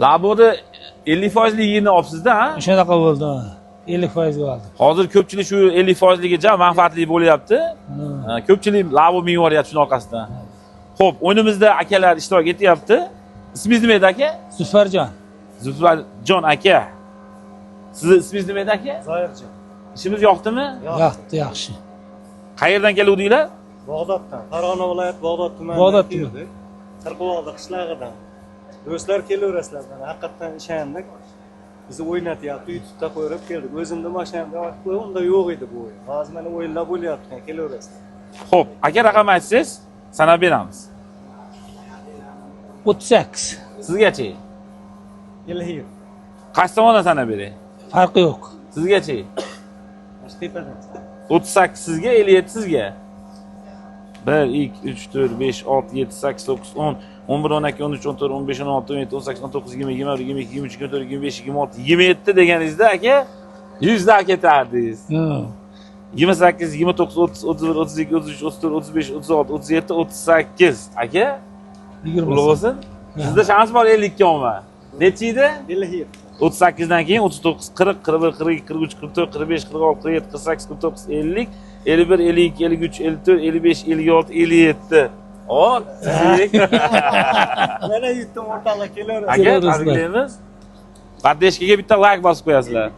Labodi 50% yigini olibsiz-da, ha? Shunaqa bo'ldi. 50% ga oldim. Hozir ko'pchilik shu 50% ligicha manfaatli bo'lyapti. Ko'pchilik labo minib yuboryapti shuning orqasidan. Xo'p, o'yinimizda akalar ishtirok etyapti. Ismingiz nima edi aka? Zufarjon. Zufarjon aka. Sizni ismingiz nima edi aka? Zoirjon. Ishimiz yoqdimi? Yoqdi, yaxshi. Qayerdan keluvdinglar? Bog'doddan, Farg'ona viloyati Bog'dod tumanidan. Bog'dod tumani. Qirqovoqda qishlog'idan. Do'stlar kelaverasizlar, haqiqatan ishondik. Bizni o'ynatyapti, YouTube'da qo'yib keldik. O'zimda mashinamda unda yo'q edi bu o'yin. Hozir mana o'yinlar bo'lyapti, kelaverasizlar. Xo'p, aka raqam aytsangiz, sanab beramiz. 38. Sizgachi? Ilhir. Qaysi tomondan sanab beray? Farqi yo'q. Sizgachi? Tepadan. 38 sizga, 57 sizga. 1 2 3 4 5 6 7 8 9 10 11 12 13 14 15 16 17 18 19 20 21 22 23 24 25 26 27 deganingizda aka 100 dan ketardingiz. 28 29 30 31 32 33 34 35 36 37 38 aka 20. Qutlug' bo'lsin. Sizda shans bor 50 ga olma. Necha edi? Ilhir. 38 dan keyin 39 40 41 42 43 44 45 46 47 48 49 50 51 52 53 54 55 56 57. Hop, sizlik. Mana yutdim o'rtoqlar kelaverasiz. Aka, tabriklaymiz. Paddeshkaga bitta like bosib qo'yasizlar.